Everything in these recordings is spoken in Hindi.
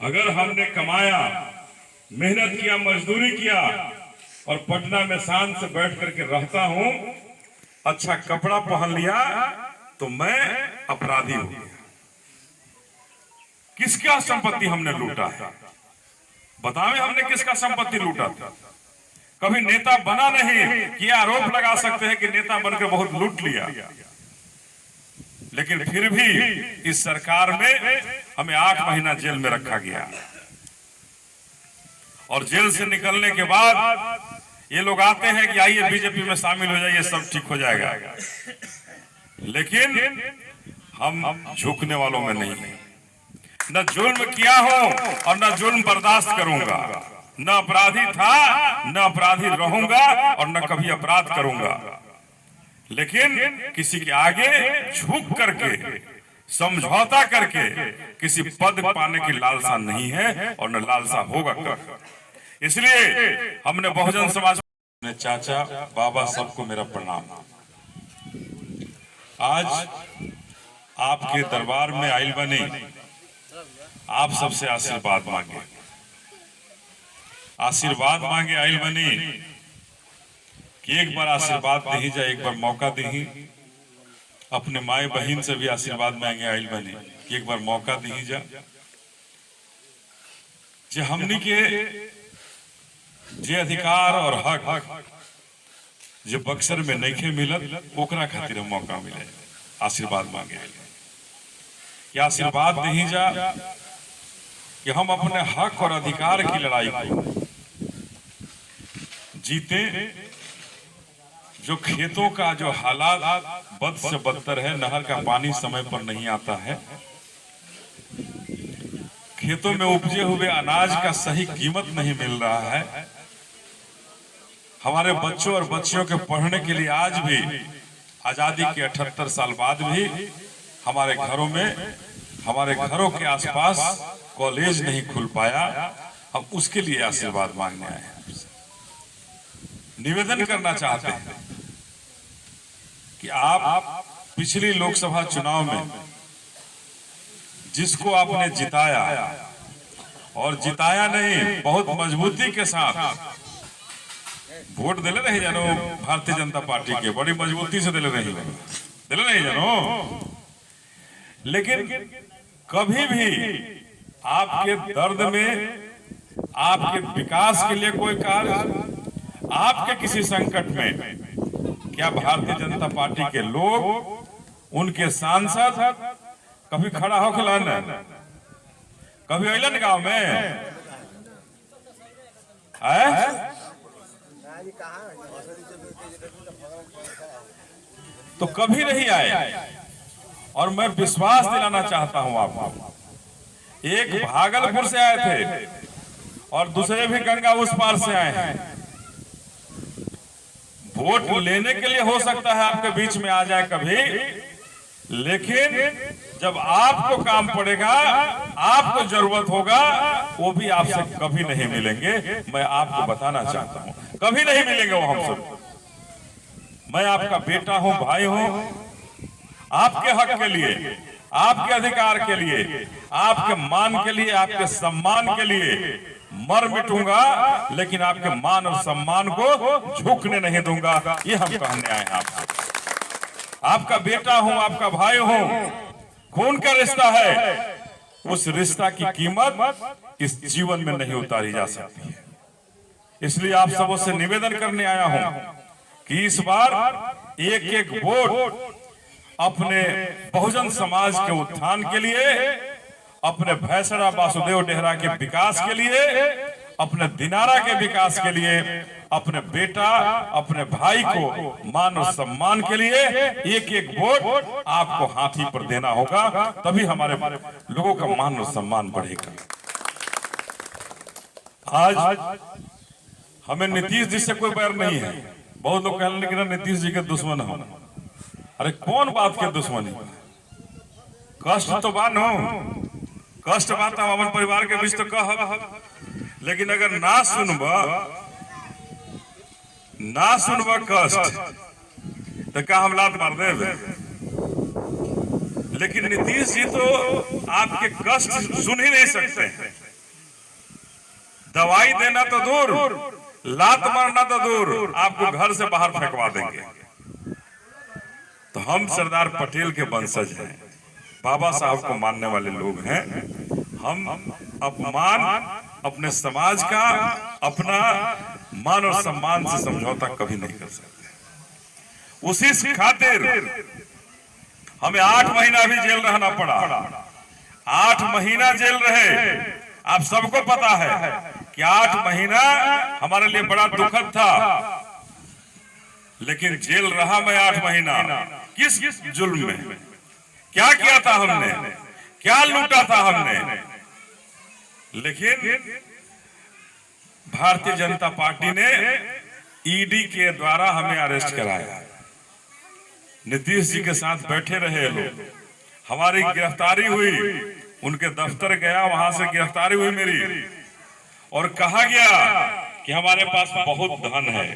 अगर हमने कमाया, मेहनत किया, मजदूरी किया और पटना में शान से बैठ करके रहता हूं, अच्छा कपड़ा पहन लिया तो मैं अपराधी हूं। किसका संपत्ति हमने लूटा है? बताएं, हमने किसका संपत्ति लूटा था? कभी नेता बना नहीं कि आरोप लगा सकते हैं कि नेता बनकर बहुत लूट लिया, लेकिन फिर भी इस सरकार में हमें 8 महीना जेल में रखा गया और जेल से निकलने के बाद ये लोग आते हैं कि आइए बीजेपी में शामिल हो जाइए, सब ठीक हो जाएगा। लेकिन हम झुकने वालों में नहीं है। न जुल्म किया हो और न जुल्म बर्दाश्त करूंगा, न अपराधी था न अपराधी रहूंगा और न कभी अपराध करूंगा। लेकिन किसी के आगे झुक करके, समझौता करके किसी पद पाने की लालसा नहीं है और न लालसा होगा कभी। इसलिए हमने बहुजन समाज में चाचा बाबा सबको मेरा प्रणाम। आज आपके दरबार में आइल बने, आप सबसे आशीर्वाद मांगे, आशीर्वाद मांगे आइल बनी कि एक बार आशीर्वाद दही जाए, एक बार मौका दही। अपने माए बहन से भी आशीर्वाद मांगे आइल बनी कि एक बार मौका दही जा। जे हमनी के जे अधिकार और हक जो बक्सर में नहीं मिलत, ओकरा खातिर मौका मिले, आशीर्वाद मांगे कि आशीर्वाद दही जा कि हम अपने हक और अधिकार की लड़ाई को जीते। जो खेतों का जो हालात बद से बदतर है, नहर का पानी समय पर नहीं आता है, खेतों में उपजे हुए अनाज का सही कीमत नहीं मिल रहा है, हमारे बच्चों और बच्चियों के पढ़ने के लिए आज भी आजादी के 78 साल बाद भी हमारे घरों में, हमारे घरों के आसपास कॉलेज नहीं खुल पाया। हम उसके लिए आशीर्वाद मांगने आए हैं। निवेदन करना चाहते हैं कि आप पिछली लोकसभा चुनाव में जिसको आपने जिताया, और जिताया नहीं बहुत मजबूती के साथ वोट दिले नहीं जानो, भारतीय जनता पार्टी के बड़ी मजबूती से दिले नहीं जानो, लेकिन कभी भी आपके दर्द में, आपके विकास के लिए कोई कार्य, आपके किसी संकट में क्या भारतीय जनता पार्टी के लोग, उनके सांसद कभी खड़ा हो खिलाना, कभी अलन गांव में तो कभी नहीं आए। और मैं विश्वास दिलाना चाहता हूं आपको, एक भागलपुर से आए थे और दूसरे भी गंगा उस पार से आए हैं। वोट लेने के लिए हो सकता है आपके बीच में आ जाए कभी, लेकिन जब आपको काम पड़ेगा, आपको जरूरत होगा, वो भी आपसे कभी नहीं मिलेंगे। मैं आपको बताना चाहता हूं, कभी नहीं मिलेंगे वो हमसे। मैं आपका बेटा हूं, भाई हूं, आपके हक के लिए, आपके अधिकार के लिए, आपके मान के लिए, आपके सम्मान के लिए मर मिटूंगा, लेकिन आपके मान और सम्मान को झुकने नहीं दूंगा। ये हम कहने आए हैं आपसे। आपका बेटा हूं, आपका भाई हूं, खून का रिश्ता है, उस रिश्ता की कीमत इस जीवन में नहीं उतारी जा सकती है। इसलिए आप सबों से निवेदन करने आया हूं कि इस बार एक एक वोट अपने बहुजन समाज के उत्थान के लिए, अपने भैंसड़ा वासुदेव डेहरा के विकास के लिए, अपने दिनारा के विकास के लिए, अपने बेटा, अपने भाई को मान और सम्मान के लिए एक एक वोट आपको हाथी पर देना होगा, तभी हमारे लोगों का मान और सम्मान बढ़ेगा। आज हमें नीतीश जी से कोई बैर नहीं है। बहुत लोग कहने लगे ना नीतीश जी के दुश्मन हो। अरे कौन बात के दुश्मनी? कष्ट तो बान हो, कष्ट बात हम अपन परिवार के बीच तो कह, लेकिन अगर ना सुनबा कष्ट तो क्या हम लात मार देवे? लेकिन नीतीश जी तो आपके कष्ट सुन ही नहीं सकते। दवाई देना तो दूर, लात मारना तो दूर, आपको घर से बाहर फेंकवा देंगे। तो हम सरदार पटेल के वंशज हैं, बाबा साहब को मानने वाले लोग हैं। हम अपमान अपने समाज का, अपना मान और सम्मान से समझौता कभी नहीं कर सकते। उसी खातिर हमें 8 महीना भी जेल रहना पड़ा। 8 महीना जेल रहे। आप सबको पता है कि 8 महीना हमारे लिए बड़ा दुखद था, लेकिन जेल रहा मैं 8 महीना। किस जुल्म में क्या किया था हमने, क्या लूटा था हमने, लेकिन भारतीय जनता पार्टी ने ईडी के द्वारा हमें अरेस्ट कराया। नीतीश जी के साथ बैठे रहे लोग, हमारी गिरफ्तारी हुई, उनके दफ्तर गया, वहां से गिरफ्तारी हुई मेरी, और कहा गया कि हमारे पास बहुत धन है,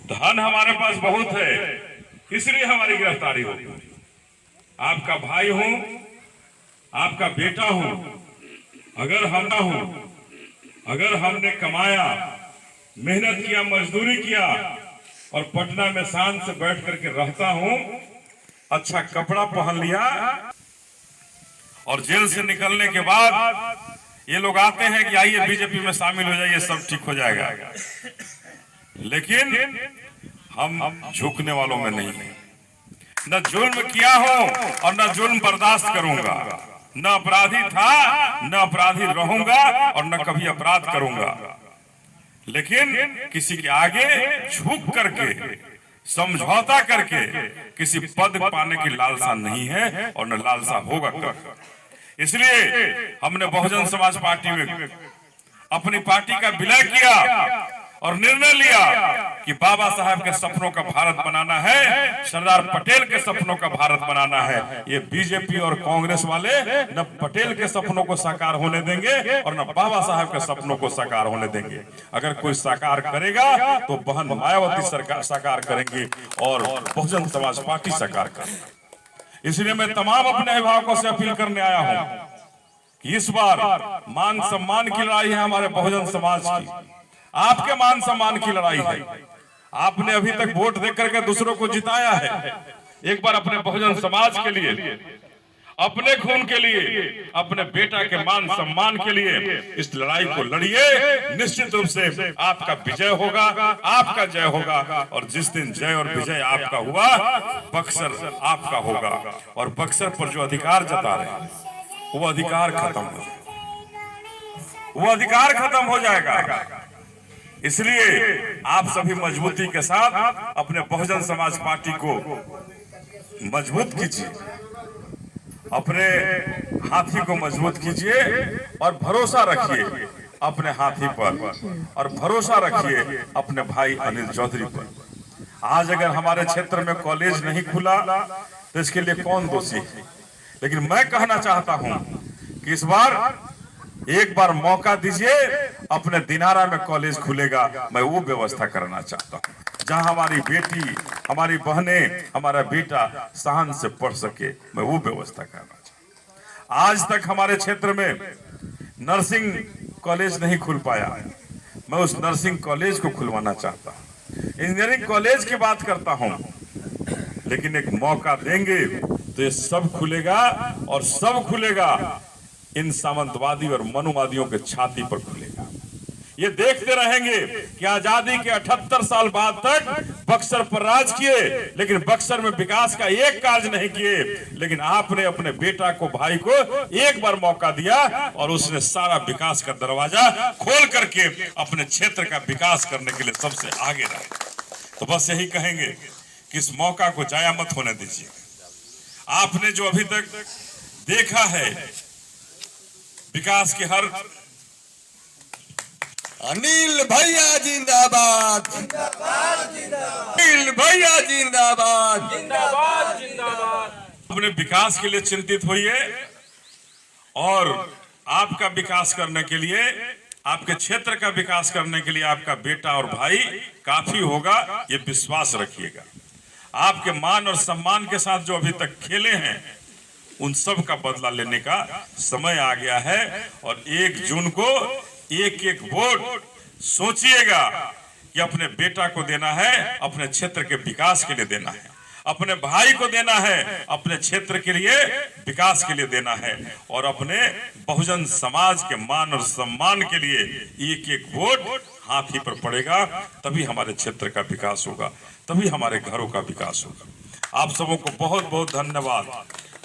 धन हमारे पास बहुत है, इसलिए हमारी गिरफ्तारी हो। आपका भाई हूं, आपका बेटा हूं, अगर हम ना हूं, अगर हमने कमाया, मेहनत किया, मजदूरी किया और पटना में शान से बैठ करके रहता हूं, अच्छा कपड़ा पहन लिया, और जेल से निकलने के बाद ये लोग आते हैं कि आइए बीजेपी में शामिल हो जाइए, सब ठीक हो जाएगा। लेकिन हम झुकने वालों में नहीं हैं। न जुल्म किया हो और न जुल्म बर्दाश्त करूंगा, न अपराधी था, न अपराधी रहूंगा और न कभी अपराध करूंगा। लेकिन किसी के आगे झुक करके, समझौता करके किसी पद पाने की लालसा नहीं है और न लालसा होगा। इसलिए हमने बहुजन समाज पार्टी में अपनी पार्टी का विलय किया और निर्णय लिया कि बाबा साहब के सपनों का भारत बनाना है, सरदार पटेल के सपनों का भारत बनाना है। ये बीजेपी और कांग्रेस वाले न पटेल के सपनों को साकार होने देंगे और न बाबा साहब के सपनों को साकार होने देंगे। अगर कोई साकार करेगा तो बहन मायावती सरकार साकार करेंगे और बहुजन समाज पार्टी साकार करेंगे। इसलिए मैं तमाम अपने अभिभावकों से अपील करने आया हूं कि इस बार मान सम्मान की लड़ाई है हमारे बहुजन समाज की, आपके मान सम्मान की लड़ाई है। आपने अभी तक वोट देकर करके दूसरों को जिताया है। एक बार अपने बहुजन समाज के लिए, अपने खून के लिए, अपने बेटा के मान सम्मान के लिए इस लड़ाई को लड़िए। निश्चित रूप से आपका विजय होगा, आपका जय होगा, और जिस दिन जय और विजय आपका हुआ, बक्सर आपका होगा। और बक्सर पर जो अधिकार जता रहे हैं वो अधिकार खत्म हो जाएगा, वो अधिकार खत्म हो जाएगा। इसलिए आप सभी मजबूती के साथ अपने बहुजन समाज पार्टी को मजबूत कीजिए, अपने हाथी को मजबूत कीजिए और भरोसा रखिए अपने हाथी पर, और भरोसा रखिए अपने भाई अनिल चौधरी पर। आज अगर हमारे क्षेत्र में कॉलेज नहीं खुला तो इसके लिए कौन दोषी है? लेकिन मैं कहना चाहता हूं कि इस बार एक बार मौका दीजिए, अपने दिनारा में कॉलेज खुलेगा, मैं वो व्यवस्था करना चाहता हूं जहां हमारी बेटी, हमारी बहनें, हमारा बेटा शान से पढ़ सके, मैं वो व्यवस्था करना चाहता हूं। आज तक हमारे क्षेत्र में नर्सिंग कॉलेज नहीं खुल पाया, मैं उस नर्सिंग कॉलेज को खुलवाना चाहता हूं। इंजीनियरिंग कॉलेज की बात करता हूं, लेकिन एक मौका देंगे तो ये सब खुलेगा, और सब खुलेगा इन सामंतवादी और मनुवादियों के छाती पर खुलेगा। ये देखते रहेंगे कि आजादी के 78 साल बाद तक बक्सर पर राज किए, लेकिन बक्सर में विकास का एक कार्य नहीं किए। लेकिन आपने अपने बेटा को, भाई को एक बार मौका दिया और उसने सारा विकास का दरवाजा खोल करके अपने क्षेत्र का विकास करने के लिए सबसे आगे रहा। तो बस यही कहेंगे कि इस मौका को जाया मत होने दीजिए। आपने जो अभी तक देखा है विकास के हर, अनिल भैया जिंदाबाद, अनिल भैया जिंदाबाद, जिंदाबाद जिंदाबाद। अपने विकास के लिए चिंतित होइए, और आपका विकास करने के लिए, आपके क्षेत्र का विकास करने के लिए आपका बेटा और भाई काफी होगा, ये विश्वास रखिएगा। आपके मान और सम्मान के साथ जो अभी तक खेले हैं उन सब का बदला लेने का समय आ गया है। और 1 जून को एक एक वोट सोचिएगा कि अपने बेटा को देना है, अपने क्षेत्र के विकास के लिए देना है, अपने भाई को देना है, अपने क्षेत्र के लिए विकास के लिए देना है, और अपने बहुजन समाज के मान और सम्मान के लिए एक एक वोट हाथ ही पर पड़ेगा। तभी हमारे क्षेत्र का विकास होगा, तभी हमारे घरों का विकास होगा। आप सबों को बहुत बहुत धन्यवाद।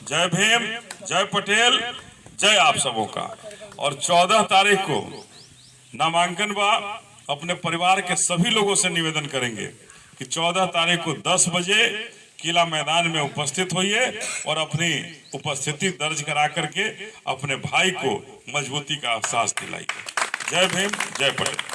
जय भीम, जय पटेल, जय आप सबों का। और 14 तारीख को नामांकन बा। अपने परिवार के सभी लोगों से निवेदन करेंगे कि 14 तारीख को 10 बजे किला मैदान में उपस्थित होइए और अपनी उपस्थिति दर्ज करा करके अपने भाई को मजबूती का एहसास दिलाइए। जय भीम, जय पटेल।